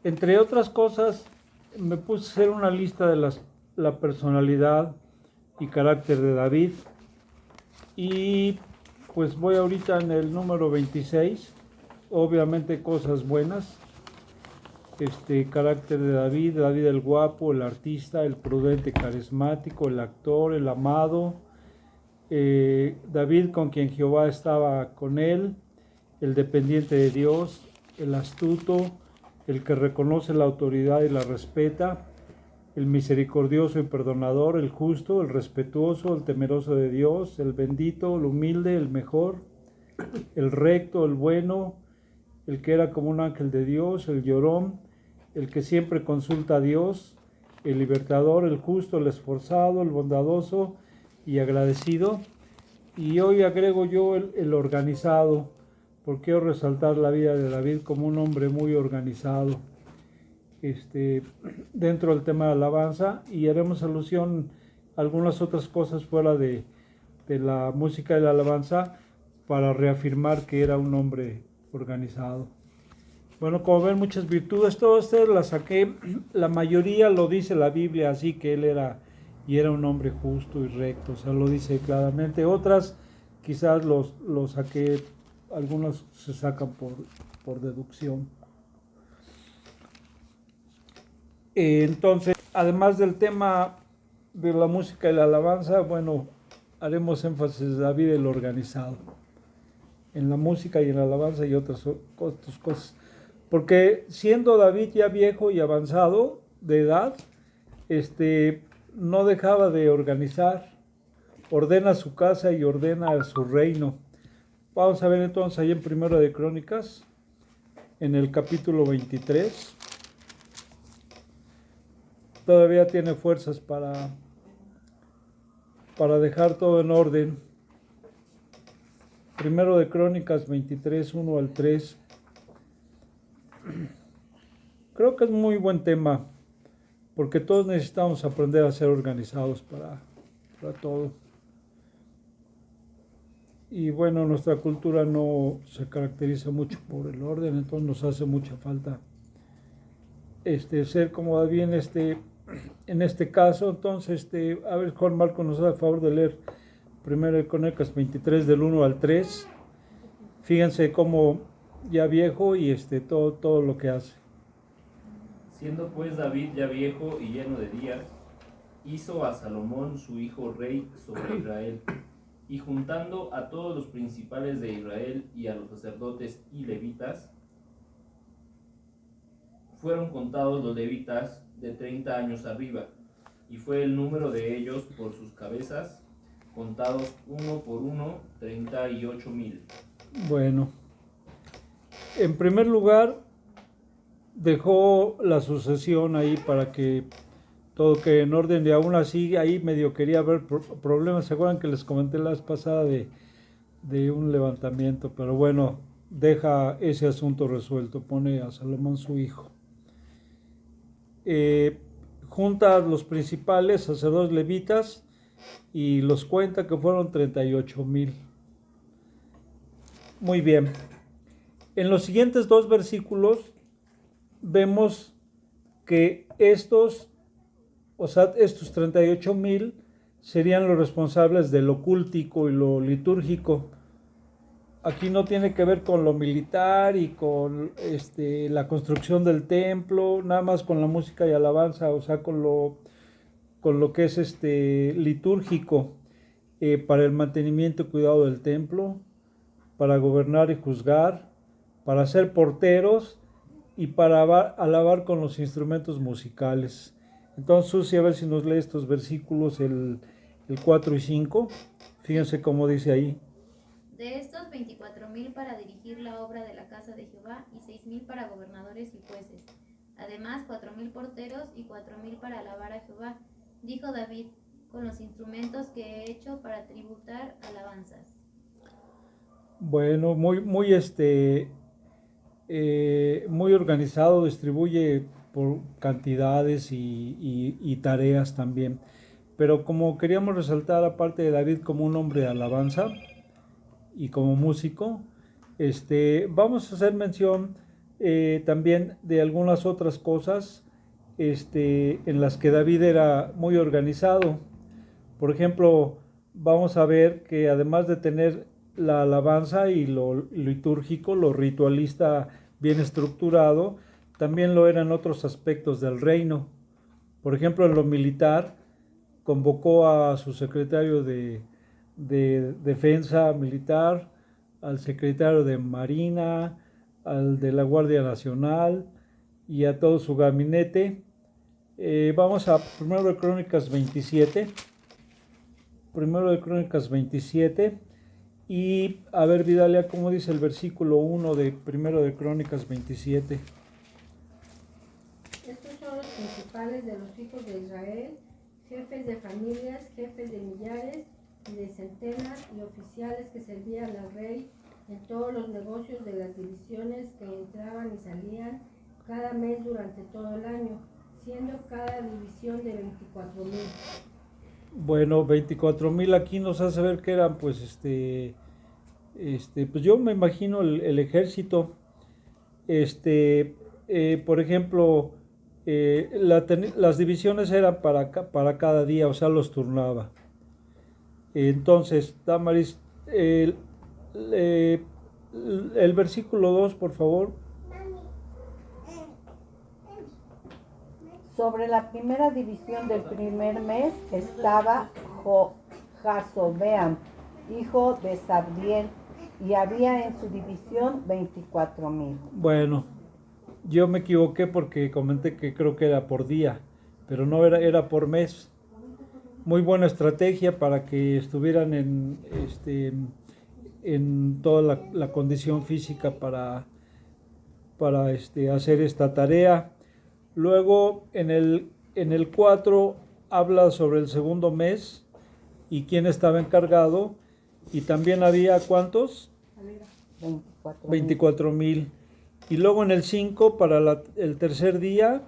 Entre otras cosas, me puse a hacer una lista de la personalidad y carácter de David. Y pues voy ahorita en el número 26. Obviamente cosas buenas. Carácter de David, David el guapo, el artista, el prudente, carismático, el actor, el amado, David con quien Jehová estaba con él, el dependiente de Dios, el astuto, el que reconoce la autoridad y la respeta, el misericordioso y perdonador, el justo, el respetuoso, el temeroso de Dios, el bendito, el humilde, el mejor, el recto, el bueno, el que era como un ángel de Dios, el llorón, el que siempre consulta a Dios, el libertador, el justo, el esforzado, el bondadoso y agradecido. Y hoy agrego yo el organizado, porque quiero resaltar la vida de David como un hombre muy organizado dentro del tema de alabanza, y haremos alusión a algunas otras cosas fuera de la música de la alabanza para reafirmar que era un hombre organizado. Bueno, como ven, muchas virtudes, todas estas las saqué, la mayoría lo dice la Biblia, así que él era un hombre justo y recto, o sea, lo dice claramente. Otras quizás los saqué, algunos se sacan por deducción. Entonces, además del tema de la música y la alabanza, bueno, haremos énfasis en David el organizado, en la música y en la alabanza y otras cosas. Porque siendo David ya viejo y avanzado de edad, no dejaba de organizar, ordena su casa y ordena su reino. Vamos a ver entonces ahí en Primero de Crónicas, en el capítulo 23. Todavía tiene fuerzas para dejar todo en orden. Primero de Crónicas 23, 1 al 3. Creo que es muy buen tema, porque todos necesitamos aprender a ser organizados para todo. Y bueno, nuestra cultura no se caracteriza mucho por el orden, entonces nos hace mucha falta ser como David en este caso. Entonces, a ver, Juan Marco nos da el favor de leer 1 Crónicas 23 del 1 al 3. Fíjense cómo ya viejo y todo lo que hace. Siendo pues David ya viejo y lleno de días, hizo a Salomón su hijo rey sobre Israel, y juntando a todos los principales de Israel y a los sacerdotes y levitas, fueron contados los levitas de 30 años arriba, y fue el número de ellos por sus cabezas, contados uno por uno, 38,000. Bueno, en primer lugar, dejó la sucesión ahí para que todo quede en orden, y aún así ahí medio quería haber problemas. ¿Se acuerdan que les comenté la vez pasada de un levantamiento? Pero bueno, deja ese asunto resuelto, pone a Salomón su hijo. Junta a los principales sacerdotes levitas y los cuenta que fueron 38,000. Muy bien. En los siguientes dos versículos vemos que estos 38,000 serían los responsables de lo cultico y lo litúrgico. Aquí no tiene que ver con lo militar y con la construcción del templo, nada más con la música y alabanza, o sea, con lo que es litúrgico, para el mantenimiento y cuidado del templo, para gobernar y juzgar, para ser porteros y para alabar con los instrumentos musicales. Entonces, Susi, a ver si nos lee estos versículos, el 4 y 5. Fíjense cómo dice ahí. De estos 24,000 para dirigir la obra de la casa de Jehová, y 6,000 para gobernadores y jueces. Además, 4,000 porteros y 4,000 para alabar a Jehová, dijo David, con los instrumentos que he hecho para tributar alabanzas. Bueno, muy muy organizado, distribuye por cantidades y tareas también. Pero como queríamos resaltar, aparte de David como un hombre de alabanza y como músico, vamos a hacer mención también de algunas otras cosas en las que David era muy organizado. Por ejemplo, vamos a ver que además de tener la alabanza y lo litúrgico, lo ritualista bien estructurado, también lo eran otros aspectos del reino. Por ejemplo, en lo militar, convocó a su secretario de Defensa Militar, al secretario de Marina, al de la Guardia Nacional y a todo su gabinete. Vamos a Primero de Crónicas 27. Primero de Crónicas 27. Y a ver, Vidalia, ¿cómo dice el versículo 1 de Primero de Crónicas 27? Estos son los principales de los hijos de Israel, jefes de familias, jefes de millares y de centenas y oficiales que servían al rey en todos los negocios de las divisiones que entraban y salían cada mes durante todo el año, siendo cada división de 24,000. Bueno, 24,000 aquí nos hace ver que eran pues pues yo me imagino el ejército. Por ejemplo, las divisiones eran para cada día, o sea, los turnaba. Entonces, Damaris, el versículo 2, por favor. Sobre la primera división del primer mes estaba Jasobeam, hijo de Sabdiel, y había en su división 24,000. Bueno, yo me equivoqué porque comenté que creo que era por día, pero no era por mes. Muy buena estrategia para que estuvieran en toda la condición física para hacer esta tarea. Luego en el 4 habla sobre el segundo mes y quién estaba encargado, y también había ¿cuántos? 24,000. Y luego en el 5 para el tercer día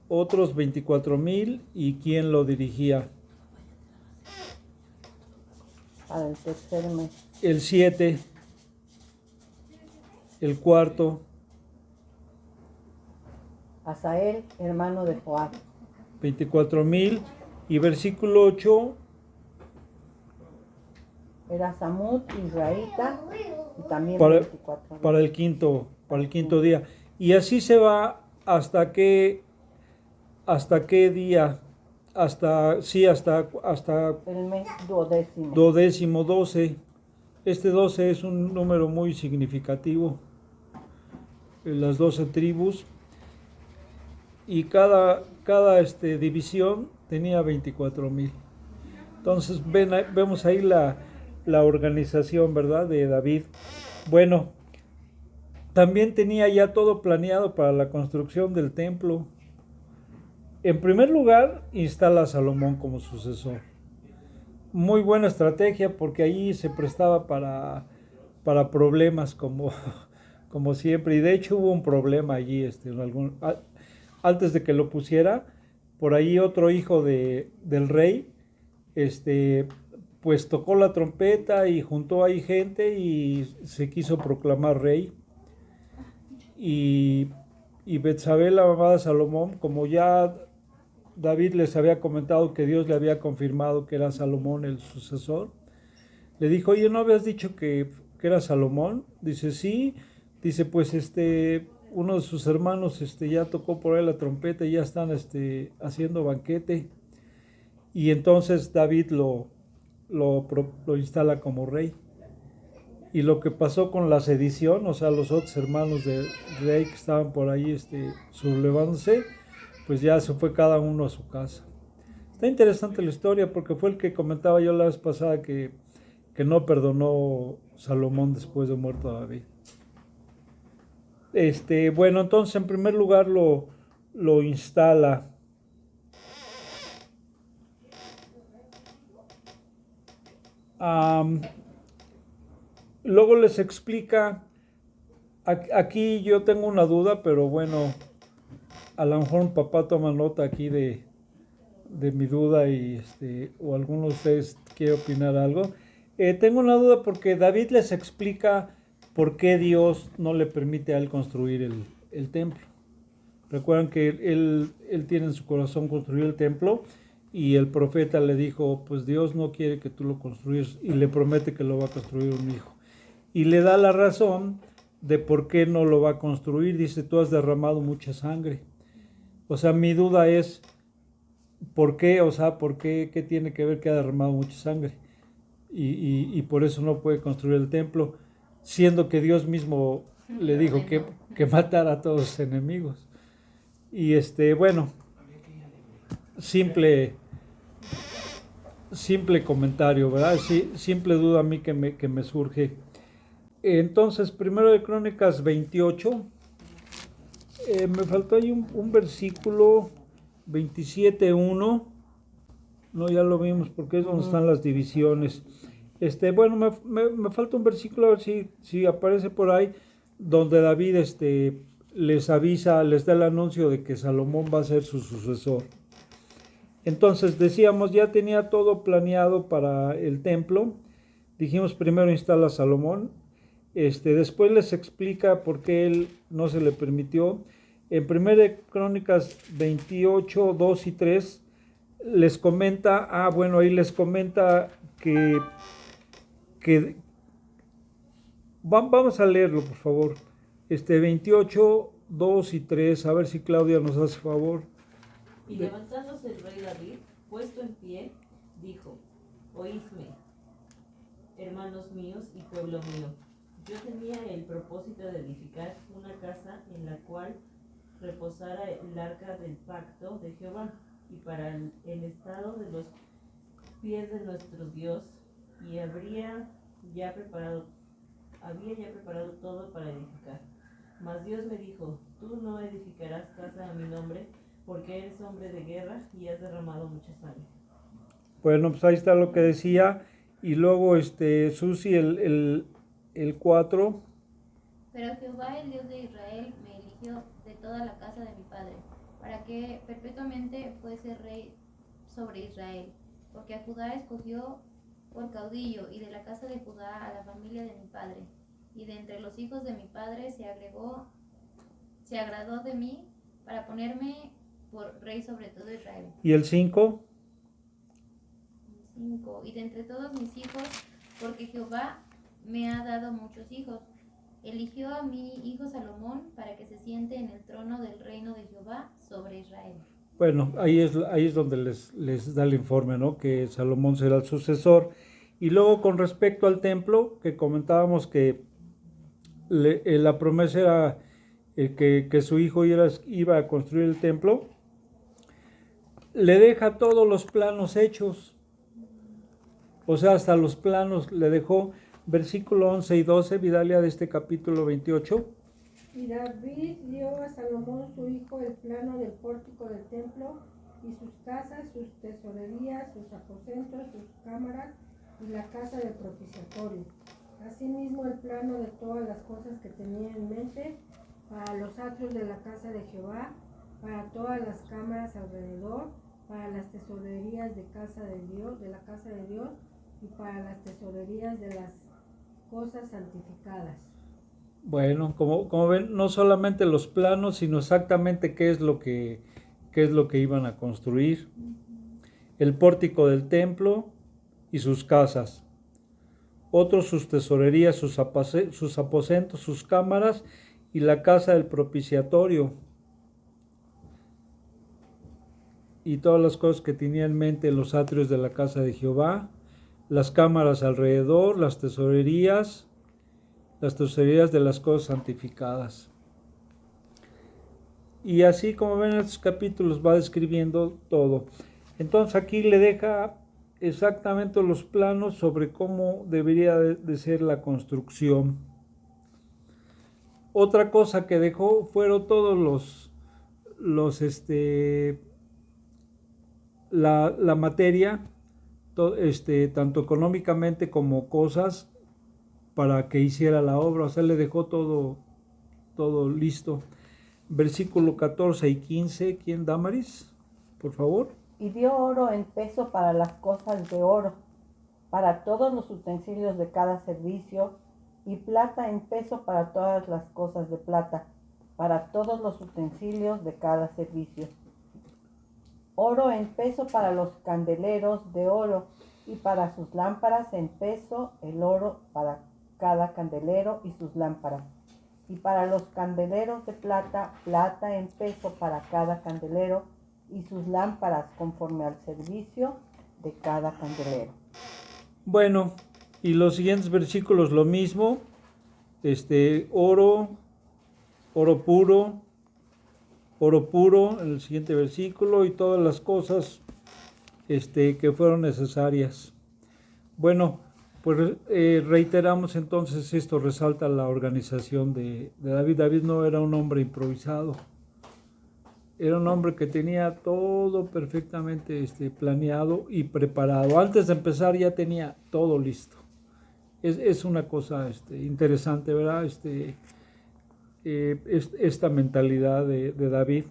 otros 24,000, y quién lo dirigía. Para el tercer mes. El 7, el cuarto, Asael, hermano de Joab. 24,000. Y versículo 8, Era Samud, israelita, y también para 24,000. para el quinto día. Y así se va hasta qué día, hasta El mes duodécimo. 12. Este 12 es un número muy significativo. Las 12 tribus. Y cada división tenía 24,000. Entonces vemos ahí la organización, ¿verdad?, de David. Bueno, también tenía ya todo planeado para la construcción del templo. En primer lugar, instala a Salomón como sucesor. Muy buena estrategia, porque allí se prestaba para problemas como siempre. Y de hecho hubo un problema allí, antes de que lo pusiera, por ahí otro hijo del rey, pues tocó la trompeta y juntó ahí gente y se quiso proclamar rey. Y Betsabé, la mamá de Salomón, como ya David les había comentado que Dios le había confirmado que era Salomón el sucesor, le dijo: oye, ¿no habías dicho que era Salomón? Dice: sí. Dice: pues uno de sus hermanos ya tocó por ahí la trompeta y ya están haciendo banquete. Y entonces David lo instala como rey. Y lo que pasó con la sedición, o sea, los otros hermanos del rey que estaban por ahí sublevándose, pues ya se fue cada uno a su casa. Está interesante la historia, porque fue el que comentaba yo la vez pasada que no perdonó Salomón después de muerto David. Bueno, entonces en primer lugar lo instala. Luego les explica, aquí yo tengo una duda, pero bueno, a lo mejor papá toma nota aquí de mi duda y o alguno de ustedes quiere opinar algo. Tengo una duda porque David les explica por qué Dios no le permite a él construir el templo. Recuerdan que él tiene en su corazón construir el templo y el profeta le dijo, pues Dios no quiere que tú lo construyas y le promete que lo va a construir un hijo. Y le da la razón de por qué no lo va a construir. Dice, tú has derramado mucha sangre. O sea, mi duda es, ¿por qué? O sea, ¿por qué? ¿Qué tiene que ver que ha derramado mucha sangre? Y por eso no puede construir el templo, siendo que Dios mismo le dijo que matara a todos sus enemigos. Y bueno, simple comentario, ¿verdad? Sí, simple duda a mí que me surge. Entonces, primero de Crónicas 28, me faltó ahí un versículo 27:1. No, ya lo vimos porque es donde están las divisiones. Bueno, me falta un versículo, a ver si aparece por ahí, donde David les avisa, les da el anuncio de que Salomón va a ser su sucesor. Entonces, decíamos, ya tenía todo planeado para el templo. Dijimos, primero instala a Salomón. Después les explica por qué él no se le permitió. En 1 Crónicas 28, 2 y 3 les comenta, ahí les comenta que vamos a leerlo, por favor. 28, 2 y 3, a ver si Claudia nos hace favor. Y levantándose el rey David, puesto en pie, dijo, oídme, hermanos míos y pueblo mío. Yo tenía el propósito de edificar una casa en la cual reposara el arca del pacto de Jehová, y para el estado de los pies de nuestro Dios, y había ya preparado todo para edificar. Mas Dios me dijo, tú no edificarás casa a mi nombre, porque eres hombre de guerra y has derramado mucha sangre. Bueno, pues ahí está lo que decía. Y luego, Susi, el 4. Pero Jehová, el Dios de Israel, me eligió de toda la casa de mi padre, para que perpetuamente fuese rey sobre Israel, porque a Judá escogió por caudillo, y de la casa de Judá a la familia de mi padre, y de entre los hijos de mi padre se agradó de mí, para ponerme por rey sobre todo Israel. ¿Y el 5? 5. Y de entre todos mis hijos, porque Jehová me ha dado muchos hijos, eligió a mi hijo Salomón para que se siente en el trono del reino de Jehová sobre Israel. Bueno, ahí es donde les da el informe, ¿no? Que Salomón será el sucesor. Y luego, con respecto al templo, que comentábamos que la promesa era que su hijo iba a construir el templo, le deja todos los planos hechos. O sea, hasta los planos le dejó. Versículo 11 y 12, Vidalia, de este capítulo 28. Y David dio a Salomón su hijo el plano del pórtico del templo y sus casas, sus tesorerías, sus aposentos, sus cámaras y la casa del propiciatorio. Asimismo el plano de todas las cosas que tenía en mente para los atrios de la casa de Jehová, para todas las cámaras alrededor, para las tesorerías de la casa de Dios y para las tesorerías de las cosas santificadas. Bueno, como ven, no solamente los planos, sino exactamente qué es lo que iban a construir. El pórtico del templo y sus casas. Otros sus tesorerías, sus aposentos, sus cámaras y la casa del propiciatorio. Y todas las cosas que tenía en mente en los atrios de la casa de Jehová, las cámaras alrededor, las tesorerías de las cosas santificadas. Y así, como ven en estos capítulos, va describiendo todo. Entonces aquí le deja exactamente los planos sobre cómo debería de ser la construcción. Otra cosa que dejó fueron todos la materia, tanto económicamente como cosas para que hiciera la obra. O sea, le dejó todo listo. Versículo 14 y 15, ¿quién, Damaris? Por favor. Y dio oro en peso para las cosas de oro, para todos los utensilios de cada servicio, y plata en peso para todas las cosas de plata, para todos los utensilios de cada servicio. Oro en peso para los candeleros de oro, y para sus lámparas en peso el oro para cada candelero y sus lámparas. Y para los candeleros de plata, plata en peso para cada candelero y sus lámparas conforme al servicio de cada candelero. Bueno, y los siguientes versículos lo mismo, oro puro en el siguiente versículo, y todas las cosas que fueron necesarias. Bueno, pues reiteramos entonces esto, resalta la organización de David. David no era un hombre improvisado, era un hombre que tenía todo perfectamente planeado y preparado. Antes de empezar ya tenía todo listo. Es una cosa interesante, ¿verdad? Esta mentalidad de David.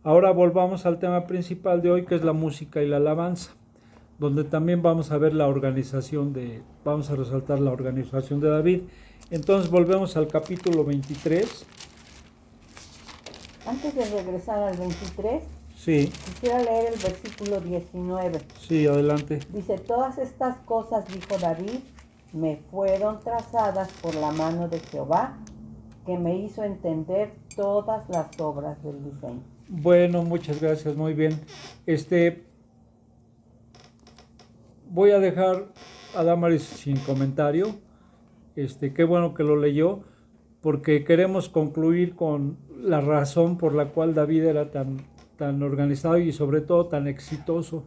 Ahora volvamos al tema principal de hoy, que es la música y la alabanza, donde también vamos a ver vamos a resaltar la organización de David. Entonces volvemos al capítulo 23. Antes de regresar al 23, Sí, quisiera leer el versículo 19. sí, adelante. Dice, todas estas cosas, dijo David, me fueron trazadas por la mano de Jehová, que me hizo entender todas las obras del diseño. Bueno, muchas gracias, muy bien. Voy a dejar a Damaris sin comentario. Qué bueno que lo leyó, porque queremos concluir con la razón por la cual David era tan organizado y sobre todo tan exitoso.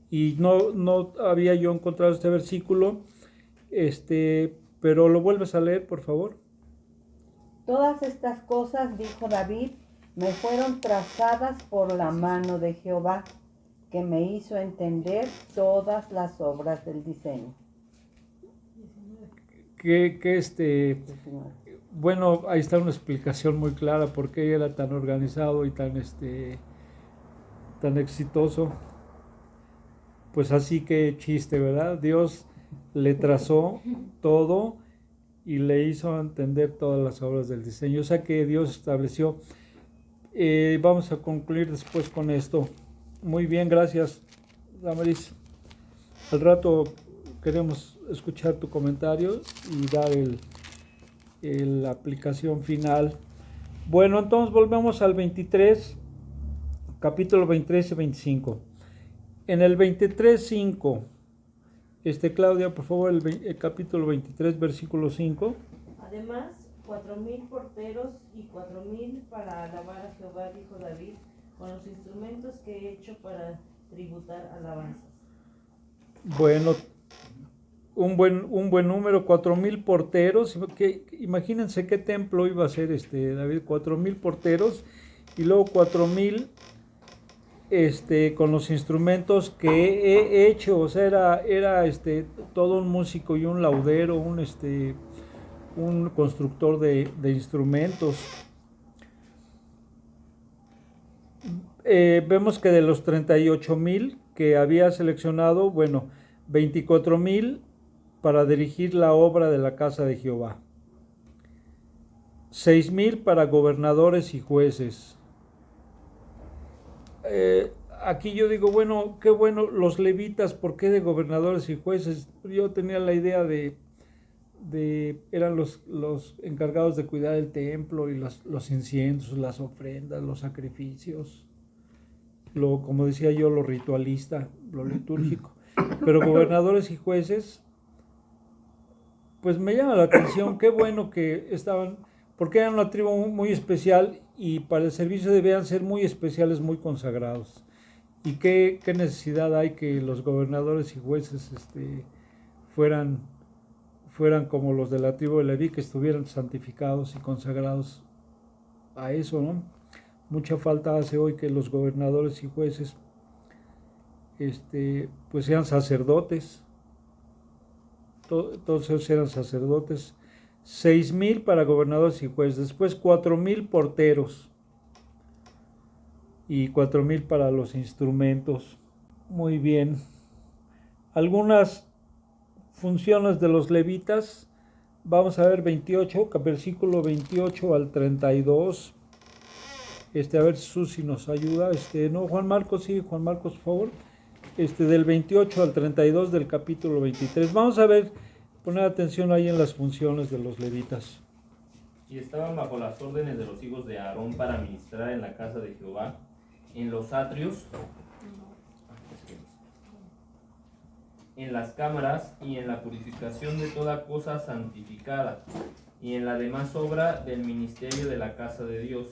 Y no había yo encontrado este versículo, pero lo vuelves a leer, por favor. Todas estas cosas, dijo David, me fueron trazadas por la mano de Jehová, que me hizo entender todas las obras del diseño. Bueno, ahí está una explicación muy clara por qué era tan organizado y tan exitoso. Pues así que chiste, ¿verdad? Dios le trazó todo y le hizo entender todas las obras del diseño. O sea que Dios estableció. Vamos a concluir después con esto. Muy bien, gracias, Damaris. Al rato queremos escuchar tu comentario y dar la aplicación final. Bueno, entonces volvemos al 23, capítulo 23 y 25. En el 23:5, Claudia, por favor, el capítulo 23, versículo 5. Además, 4,000 porteros y 4,000 para alabar a Jehová, dijo David, con los instrumentos que he hecho para tributar alabanzas. Bueno, un buen número, 4,000 porteros. Imagínense qué templo iba a ser David, 4,000 porteros y luego 4,000 con los instrumentos que he hecho. O sea, era todo un músico y un laudero, un constructor de instrumentos. Vemos que de los 38,000 que había seleccionado, 24,000 para dirigir la obra de la casa de Jehová, 6,000 para gobernadores y jueces. Aquí yo digo, bueno, qué bueno, los levitas, ¿por qué de gobernadores y jueces? Yo tenía la idea eran los encargados de cuidar el templo y los inciensos, las ofrendas, los sacrificios, como decía yo, lo ritualista, lo litúrgico. Pero gobernadores y jueces, pues me llama la atención, qué bueno que estaban, porque eran una tribu muy especial y para el servicio debían ser muy especiales, muy consagrados. Y qué necesidad hay que los gobernadores y jueces fueran como los de la tribu de Leví, que estuvieran santificados y consagrados a eso, ¿no? Mucha falta hace hoy que los gobernadores y jueces pues sean sacerdotes. Todos ellos eran sacerdotes. 6,000 para gobernadores y jueces. Después 4,000 porteros y 4,000 para los instrumentos. Muy bien. Algunas funciones de los levitas Vamos a ver 28, versículo 28 al 32. A ver si Susi nos ayuda. No, Juan Marcos, sí, Juan Marcos, por favor. Del 28 al 32 del capítulo 23. Vamos a ver, poner atención ahí en las funciones de los levitas. Y estaban bajo las órdenes de los hijos de Aarón para ministrar en la casa de Jehová, en los atrios, en las cámaras y en la purificación de toda cosa santificada, y en la demás obra del ministerio de la casa de Dios.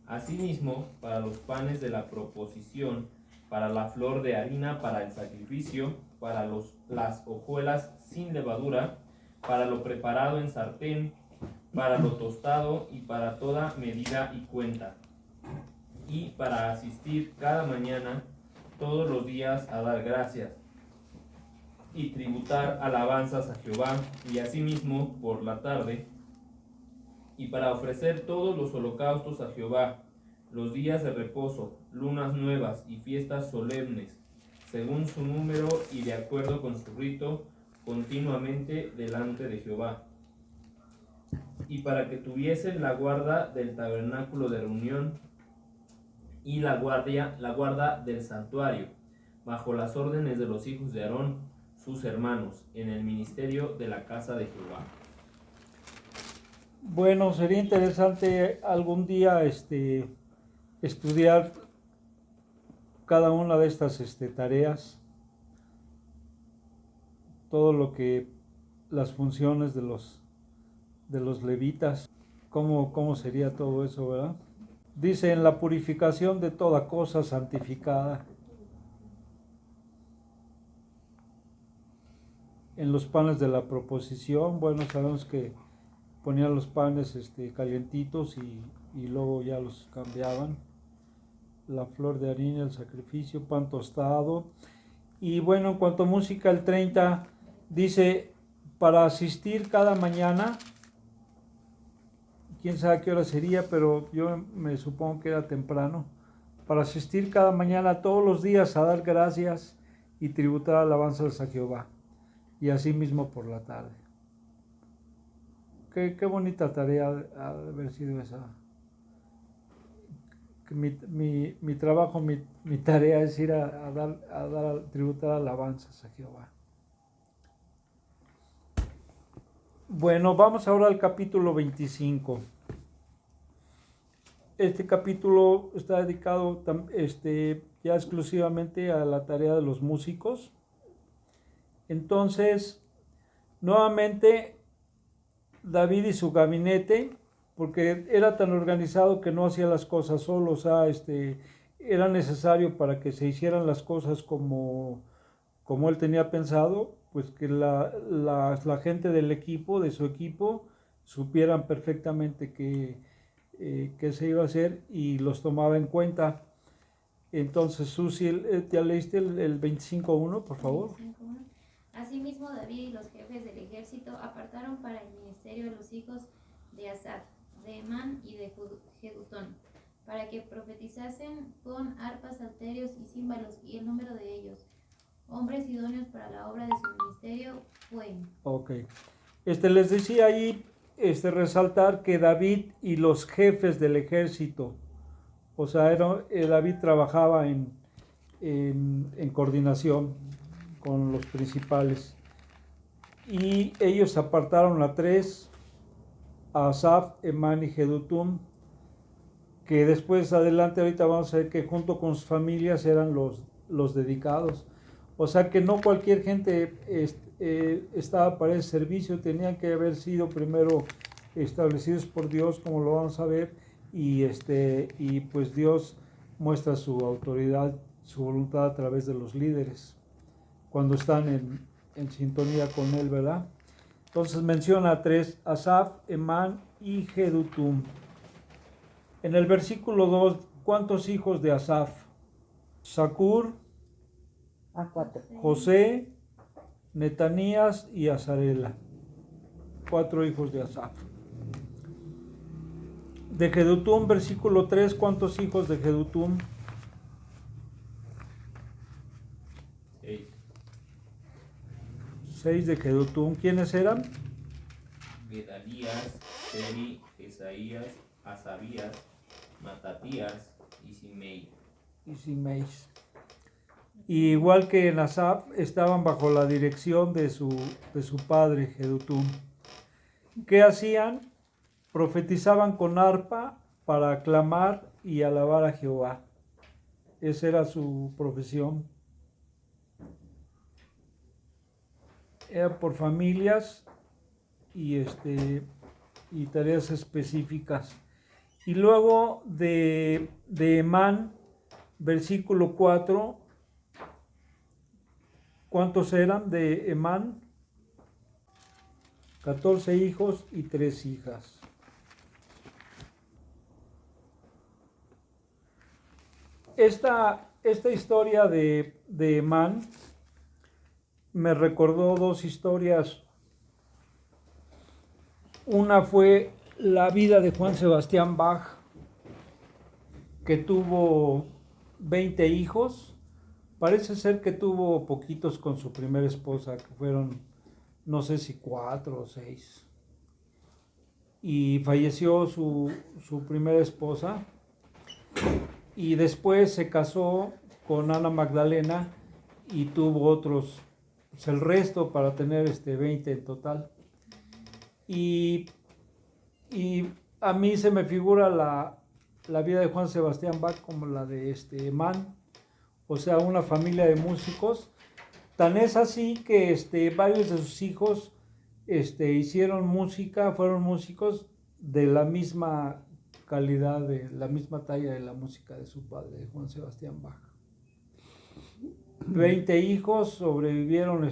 Asimismo, para los panes de la proposición, para la flor de harina, para el sacrificio, para las hojuelas sin levadura, para lo preparado en sartén, para lo tostado y para toda medida y cuenta, y para asistir cada mañana, todos los días, a dar gracias y tributar alabanzas a Jehová, y asimismo por la tarde, y para ofrecer todos los holocaustos a Jehová, los días de reposo, lunas nuevas y fiestas solemnes, según su número y de acuerdo con su rito, continuamente delante de Jehová. Y para que tuviesen la guarda del tabernáculo de reunión y la guarda del santuario, bajo las órdenes de los hijos de Aarón, sus hermanos, en el ministerio de la casa de Jehová. Bueno, sería interesante algún día estudiar cada una de estas tareas, todo lo que las funciones de los levitas, cómo sería todo eso, ¿verdad? Dice, en la purificación de toda cosa santificada, en los panes de la proposición. Bueno, sabemos que ponían los panes calientitos y luego ya los cambiaban. La flor de harina, el sacrificio, pan tostado. Y bueno, en cuanto a música, el 30 dice, para asistir cada mañana, quién sabe qué hora sería, pero yo me supongo que era temprano, para asistir cada mañana todos los días a dar gracias y tributar alabanzas a Jehová, y así mismo por la tarde. Qué bonita tarea ha de haber sido esa. Mi trabajo, mi tarea es ir a tributar alabanzas a Jehová. Bueno, vamos ahora al capítulo 25. Este capítulo está dedicado ya exclusivamente a la tarea de los músicos. Entonces, nuevamente, David y su gabinete, porque era tan organizado que no hacía las cosas solo, o sea, era necesario para que se hicieran las cosas como él tenía pensado, pues que la gente del equipo, de su equipo, supieran perfectamente qué se iba a hacer y los tomaba en cuenta. Entonces, Susi, ¿ya leíste el 25.1, por favor? 25:1. Asimismo, David y los jefes del ejército apartaron para el ministerio a los hijos de Asaf, de Emán y de Jedutón, para que profetizasen con arpas, salterios y címbalos, y el número de ellos, hombres idóneos para la obra de su ministerio, fue. Ok. Les decía ahí, resaltar que David y los jefes del ejército, o sea, David trabajaba en coordinación con los principales, y ellos apartaron a 3, a Asaf, Emán y Jedutún, que después adelante ahorita vamos a ver que junto con sus familias eran los dedicados. O sea que no cualquier gente estaba para ese servicio, tenían que haber sido primero establecidos por Dios, como lo vamos a ver, y pues Dios muestra su autoridad, su voluntad a través de los líderes, cuando están en sintonía con él, ¿verdad? Entonces menciona a 3, Asaf, Emán y Jedutún. En el versículo 2, ¿cuántos hijos de Asaf? Zacur, 4. José, Netanías y Azarela. 4 hijos de Asaf. De Jedutún, versículo 3, ¿cuántos hijos de Jedutún? 6. 6 de Jedutún. ¿Quiénes eran? Gedalías, Seri, Jesaías, Asabías, Matatías y Simei. Y Simeis. Y igual que en Asaf, estaban bajo la dirección de su padre, Jedutum. ¿Qué hacían? Profetizaban con arpa para aclamar y alabar a Jehová. Esa era su profesión. Era por familias y tareas específicas. Y luego de Emán, versículo 4, ¿cuántos eran de Emán? 14 hijos y 3 hijas. Esta historia de Emán me recordó dos historias. Una fue la vida de Juan Sebastián Bach, que tuvo 20 hijos. Parece ser que tuvo poquitos con su primera esposa, que fueron, no sé si 4 o 6. Y falleció su primera esposa. Y después se casó con Ana Magdalena y tuvo otros, pues el resto para tener 20 en total. Y a mí se me figura la vida de Juan Sebastián Bach como la de Emán, o sea, una familia de músicos. Tan es así que varios de sus hijos hicieron música, fueron músicos de la misma calidad, de la misma talla de la música de su padre, de Juan Sebastián Bach. 20 hijos, sobrevivieron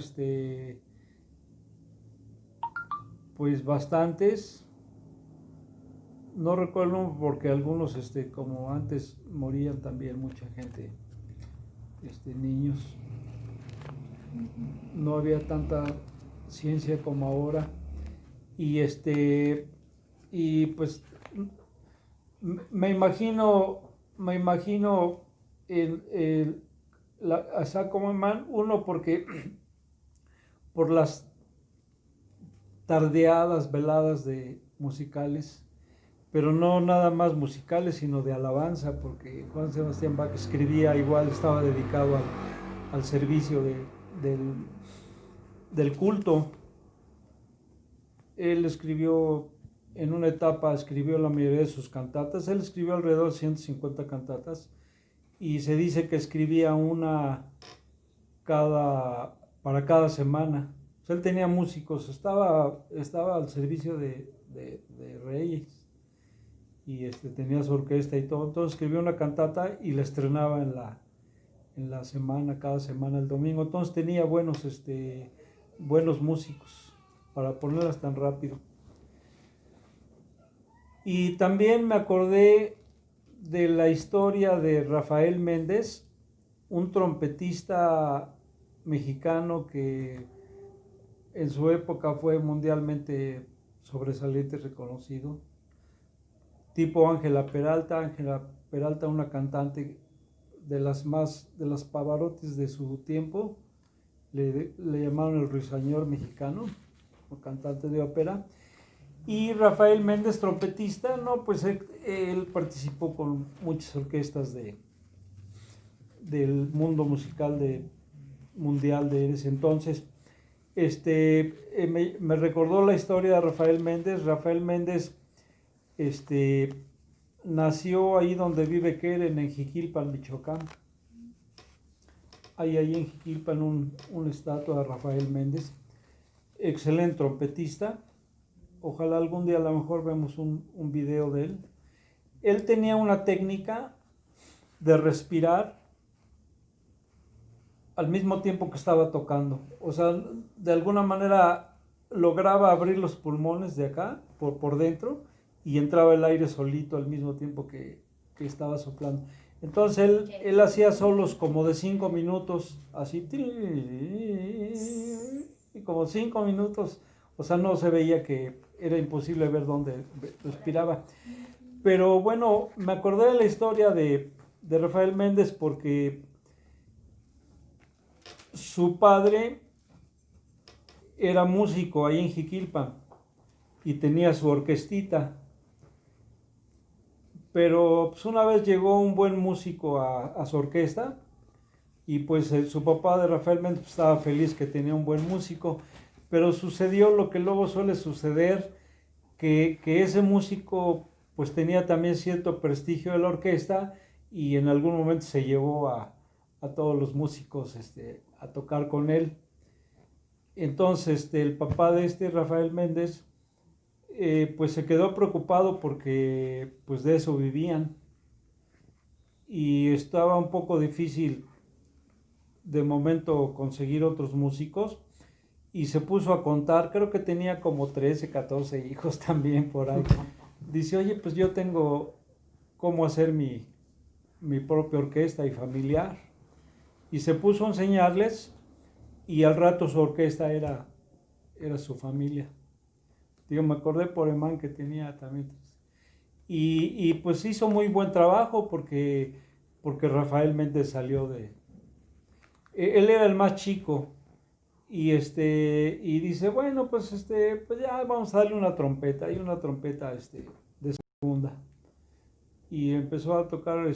pues bastantes. No recuerdo porque algunos como antes morían también mucha gente, niños. No había tanta ciencia como ahora. Y pues me imagino como Emán, uno porque por las tardeadas, veladas de musicales, pero no nada más musicales, sino de alabanza, porque Juan Sebastián Bach escribía igual, estaba dedicado al servicio del culto. Él escribió, en una etapa escribió la mayoría de sus cantatas. Él escribió alrededor de 150 cantatas y se dice que escribía una para cada semana. O sea, él tenía músicos, estaba al servicio de reyes y tenía su orquesta y todo. Entonces escribió una cantata y la estrenaba en la semana, cada semana el domingo. Entonces tenía buenos músicos para ponerlas tan rápido. Y también me acordé de la historia de Rafael Méndez, un trompetista mexicano que en su época fue mundialmente sobresaliente y reconocido. Tipo Ángela Peralta, una cantante de las Pavarotis de su tiempo, le llamaron el ruiseñor mexicano, o cantante de ópera. Y Rafael Méndez, trompetista, no, pues él participó con muchas orquestas del mundo musical mundial de ese entonces. Me recordó la historia de Rafael Méndez. Rafael Méndez nació ahí donde vive Keren, en Jiquilpan, Michoacán. Hay ahí en Jiquilpan una estatua de Rafael Méndez, excelente trompetista. Ojalá algún día a lo mejor vemos un video de él. Él tenía una técnica de respirar al mismo tiempo que estaba tocando. O sea, de alguna manera lograba abrir los pulmones de acá, por dentro, y entraba el aire solito al mismo tiempo que estaba soplando. Entonces él hacía solos como de 5 minutos, así, y como 5 minutos, o sea, no se veía, que era imposible ver dónde respiraba. Pero bueno, me acordé de la historia de Rafael Méndez porque su padre era músico ahí en Jiquilpan y tenía su orquestita. Pero pues una vez llegó un buen músico a su orquesta y pues su papá de Rafael Méndez estaba feliz que tenía un buen músico, pero sucedió lo que luego suele suceder, que ese músico pues tenía también cierto prestigio de la orquesta y en algún momento se llevó a todos los músicos a tocar con él. Entonces el papá de Rafael Méndez, pues se quedó preocupado porque pues de eso vivían y estaba un poco difícil de momento conseguir otros músicos y se puso a contar, creo que tenía como 13, 14 hijos también por ahí. Dice, oye, pues yo tengo cómo hacer mi propia orquesta y familiar. Y se puso a enseñarles y al rato su orquesta era su familia. Digo, me acordé por Emán que tenía también. Y pues hizo muy buen trabajo porque Rafael Méndez salió de... Él era el más chico y dice, bueno, pues pues ya vamos a darle una trompeta y una trompeta de segunda. Y empezó a tocar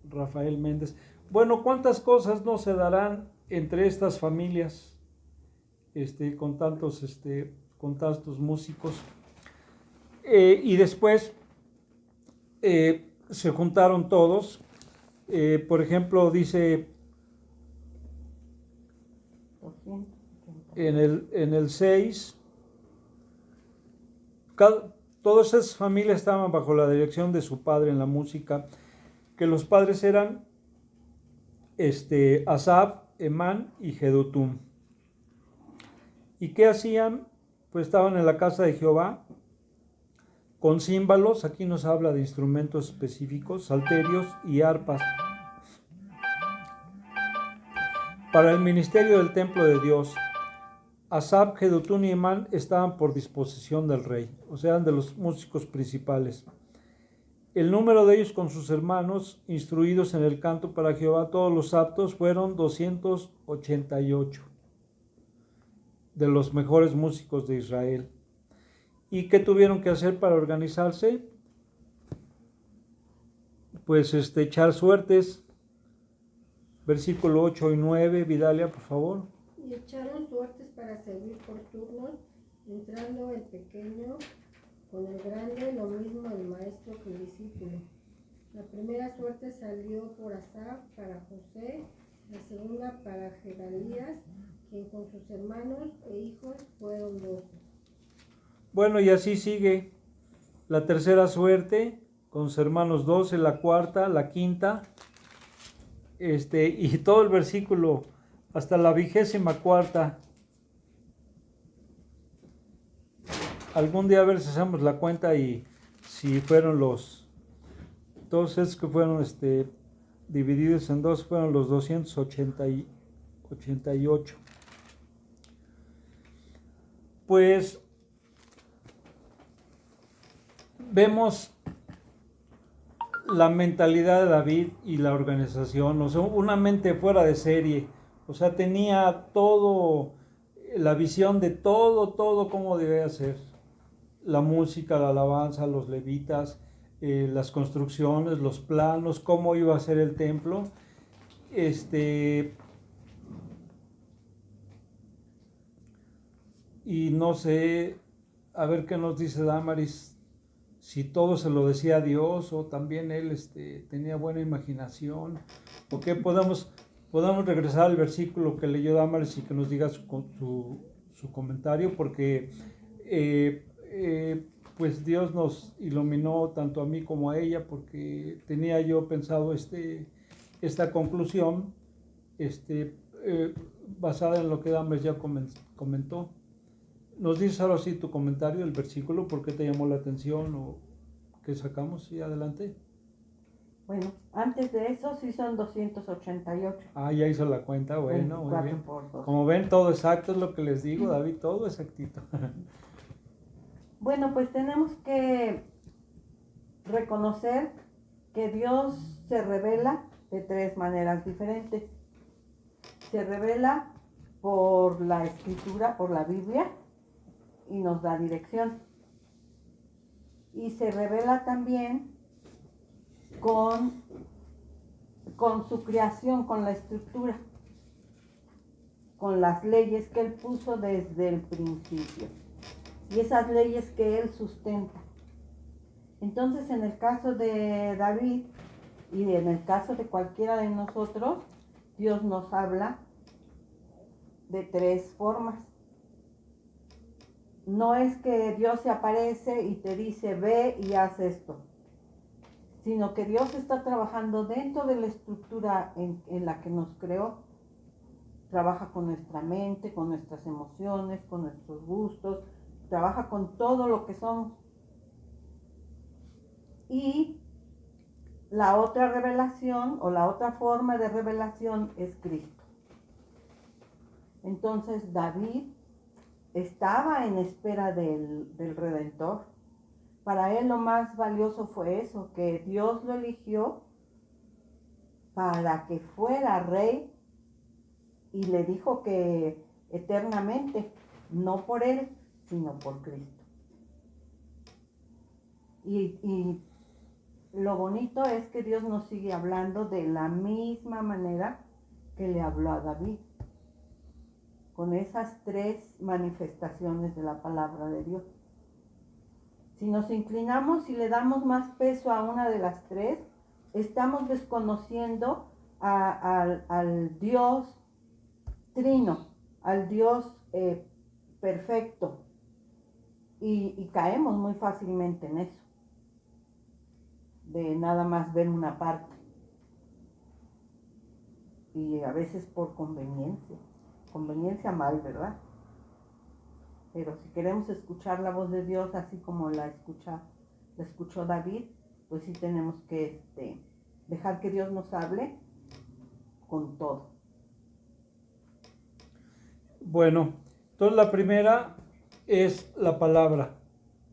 Rafael Méndez. Bueno, ¿cuántas cosas no se darán entre estas familias con tantos músicos? Y después se juntaron todos. Por ejemplo, dice en el 6, todas esas familias estaban bajo la dirección de su padre en la música, que los padres eran Asaf, Emán y Jedutum. ¿Y qué hacían? Pues estaban en la casa de Jehová con címbalos, aquí nos habla de instrumentos específicos, salterios y arpas, para el ministerio del templo de Dios. Asaf, Jedutum y Emán estaban por disposición del rey, o sea, eran de los músicos principales. El número de ellos con sus hermanos, instruidos en el canto para Jehová, todos los aptos, fueron 288 de los mejores músicos de Israel. ¿Y qué tuvieron que hacer para organizarse? Pues echar suertes. Versículo 8 y 9, Vidalia, por favor. Y echaron suertes para servir por turnos, entrando el pequeño con el grande, lo mismo el maestro que el discípulo. La primera suerte salió por Asaf para José, la segunda para Gedalías, quien con sus hermanos e hijos fueron 12. Bueno, y así sigue. La tercera suerte con sus hermanos 12, la cuarta, la quinta, y todo el versículo hasta la 24ª. Algún día a ver si hacemos la cuenta y si fueron todos esos que fueron divididos en dos, fueron los 288. Pues vemos la mentalidad de David y la organización, o sea, una mente fuera de serie, o sea, tenía todo, la visión de todo cómo debía ser. La música, la alabanza, los levitas, las construcciones, los planos, cómo iba a ser el templo. Y no sé, a ver qué nos dice Damaris, si todo se lo decía a Dios o también él tenía buena imaginación, o qué podemos regresar al versículo que leyó Damaris y que nos diga su comentario, porque pues Dios nos iluminó tanto a mí como a ella, porque tenía yo pensado esta conclusión basada en lo que Damaris ya comentó. ¿Nos dices ahora sí tu comentario del versículo? ¿Por qué te llamó la atención o qué sacamos? Sí, adelante. Bueno, antes de eso sí son 288. Ah, ya hizo la cuenta, bueno, muy bien. Por 2. Como ven, todo exacto es lo que les digo, David, todo exactito. Bueno, pues tenemos que reconocer que Dios se revela de 3 maneras diferentes. Se revela por la Escritura, por la Biblia, y nos da dirección. y se revela también con su creación, con la estructura, con las leyes que él puso desde el principio y esas leyes que él sustenta. Entonces, en el caso de David y en el caso de cualquiera de nosotros, Dios nos habla de tres formas. No es que Dios se aparece y te dice, ve y haz esto, sino que Dios está trabajando dentro de la estructura en la que nos creó. Trabaja con nuestra mente, con nuestras emociones, con nuestros gustos, trabaja con todo lo que somos. Y la otra revelación o la otra forma de revelación es Cristo. Entonces David estaba en espera del Redentor. Para él lo más valioso fue eso, que Dios lo eligió para que fuera rey y le dijo que eternamente, no por él, sino por Cristo. Y lo bonito es que Dios nos sigue hablando de la misma manera que le habló a David, con esas tres manifestaciones de la palabra de Dios. Si nos inclinamos y le damos más peso a una de las tres, estamos desconociendo al Dios trino, al Dios perfecto, y caemos muy fácilmente en eso, de nada más ver una parte, y a veces por conveniencia mal, ¿verdad? Pero si queremos escuchar la voz de Dios así como la escuchó David, pues sí tenemos que dejar que Dios nos hable con todo. Bueno, entonces la primera es la palabra.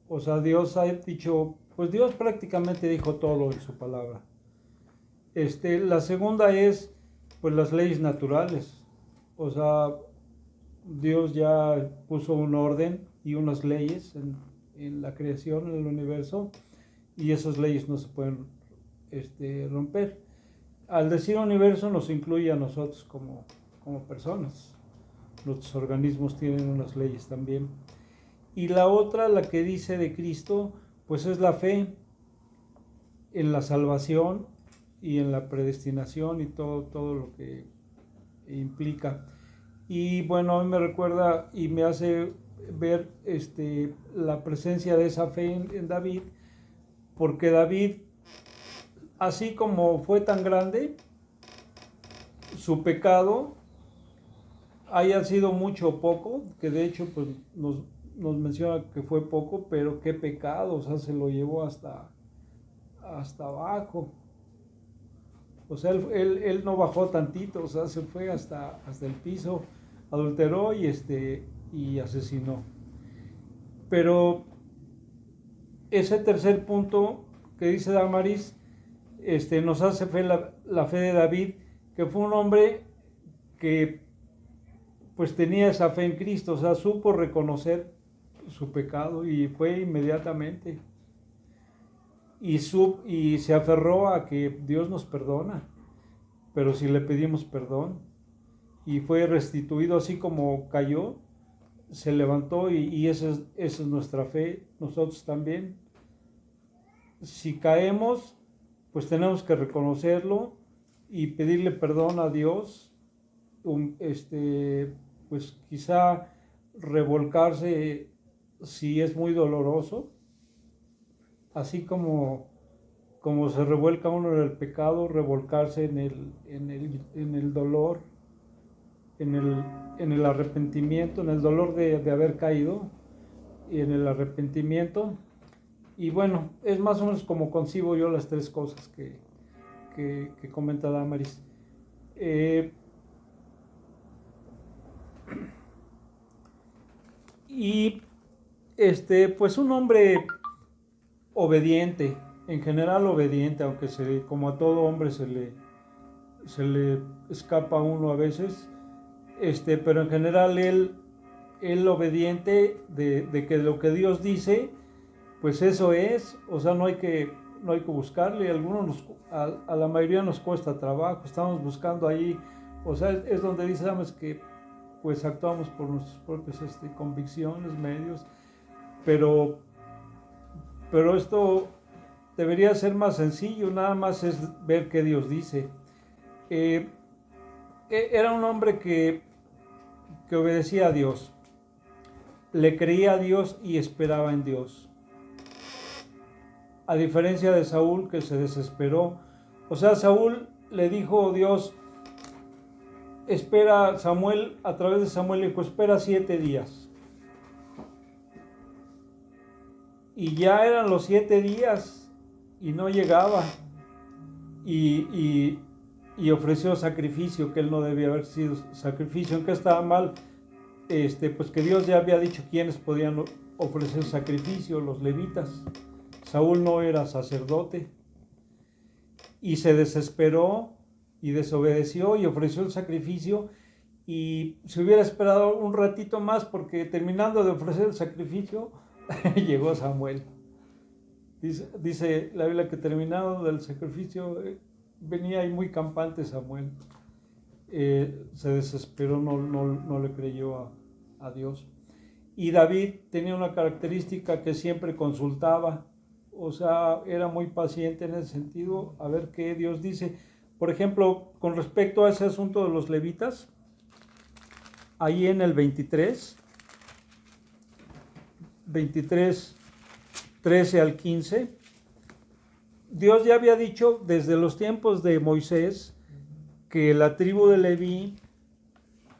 O sea, Dios ha dicho, pues Dios prácticamente dijo todo en su palabra. La segunda es, pues las leyes naturales. O sea, Dios ya puso un orden y unas leyes en la creación, en el universo, y esas leyes no se pueden romper. Al decir universo nos incluye a nosotros como personas. Nuestros organismos tienen unas leyes también. Y la otra, la que dice de Cristo, pues es la fe en la salvación y en la predestinación y todo lo que implica. Y bueno, a mí me recuerda y me hace ver la presencia de esa fe en David, porque David, así como fue tan grande, su pecado, haya sido mucho o poco, que de hecho pues nos menciona que fue poco, pero qué pecado, o sea, se lo llevó hasta abajo. O sea, él no bajó tantito, o sea, se fue hasta el piso, adulteró y asesinó. Pero ese tercer punto que dice Damaris, nos hace fe la fe de David, que fue un hombre que pues tenía esa fe en Cristo, o sea, supo reconocer su pecado y fue inmediatamente. Y se aferró a que Dios nos perdona, pero si le pedimos perdón, y fue restituido así como cayó, se levantó y esa es nuestra fe, nosotros también. Si caemos, pues tenemos que reconocerlo y pedirle perdón a Dios, pues quizá revolcarse si es muy doloroso, así como se revuelca uno en el pecado, revolcarse en el dolor, en el arrepentimiento, en el dolor de haber caído y en el arrepentimiento. Y bueno, es más o menos como concibo yo las tres cosas que comenta Damaris. Y pues un hombre obediente, en general obediente, aunque como a todo hombre se le escapa a uno a veces, pero en general él obediente de que lo que Dios dice, pues eso es, o sea, no hay que buscarle, a la mayoría nos cuesta trabajo, estamos buscando ahí, o sea, es donde dice, sabes que pues actuamos por nuestras propias convicciones, medios, pero esto debería ser más sencillo, nada más es ver qué Dios dice. Era un hombre que obedecía a Dios, le creía a Dios y esperaba en Dios. A diferencia de Saúl, que se desesperó. O sea, Saúl le dijo Dios, espera, Samuel, a través de Samuel le dijo, espera 7 días. Y ya eran los 7 días y no llegaba. Y ofreció sacrificio, que él no debía haber sido sacrificio. ¿En qué estaba mal? Pues que Dios ya había dicho quiénes podían ofrecer sacrificio, los levitas. Saúl no era sacerdote. Y se desesperó y desobedeció y ofreció el sacrificio. Y se hubiera esperado un ratito más, porque terminando de ofrecer el sacrificio, llegó Samuel. Dice la Biblia que terminado del sacrificio, venía ahí muy campante Samuel. Se desesperó, no le creyó a Dios. Y David tenía una característica que siempre consultaba, o sea, era muy paciente en ese sentido, a ver qué Dios dice. Por ejemplo, con respecto a ese asunto de los levitas, ahí en el 23, 13 al 15, Dios ya había dicho desde los tiempos de Moisés que la tribu de Leví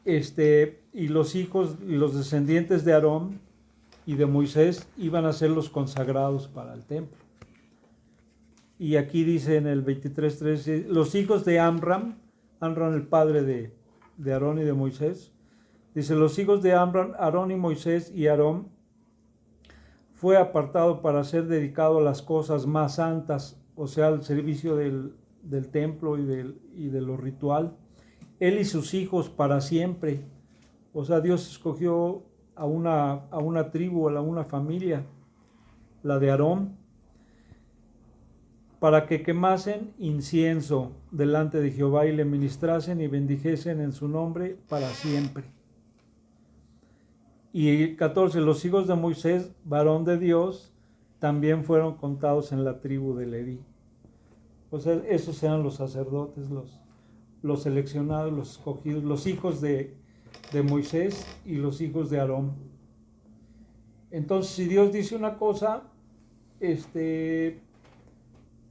y los hijos y los descendientes de Aarón y de Moisés iban a ser los consagrados para el templo. Y aquí dice en el 23:13, los hijos de Amram el padre de Aarón y de Moisés, dice, los hijos de Amram, Aarón y Moisés, y Aarón fue apartado para ser dedicado a las cosas más santas, o sea, al servicio del templo y de lo ritual. Él y sus hijos para siempre. O sea, Dios escogió a una tribu, a una familia, la de Aarón, para que quemasen incienso delante de Jehová y le ministrasen y bendijesen en su nombre para siempre. Y 14, los hijos de Moisés, varón de Dios, también fueron contados en la tribu de Leví. O sea, esos eran los sacerdotes, los seleccionados, los escogidos, los hijos de Moisés y los hijos de Aarón. Entonces, si Dios dice una cosa,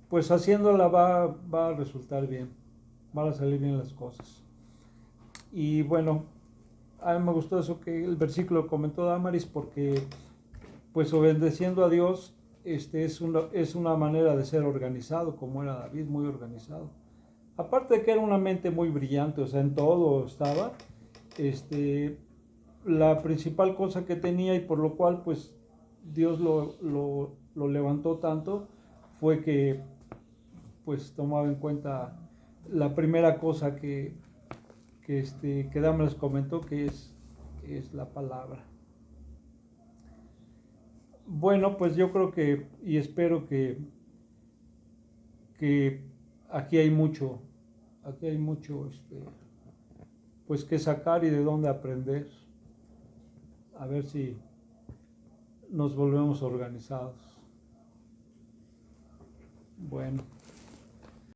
pues haciéndola va a resultar bien, van a salir bien las cosas. Y bueno, a mí me gustó eso que el versículo comentó Damaris, porque pues obedeciendo a Dios es una manera de ser organizado, como era David, muy organizado. Aparte de que era una mente muy brillante, o sea, en todo estaba, la principal cosa que tenía y por lo cual pues Dios lo levantó tanto fue que pues tomaba en cuenta la primera cosa que Damaris comentó, que es la palabra. Bueno, pues yo creo que y espero que aquí hay mucho pues que sacar y de dónde aprender. A ver si nos volvemos organizados. Bueno.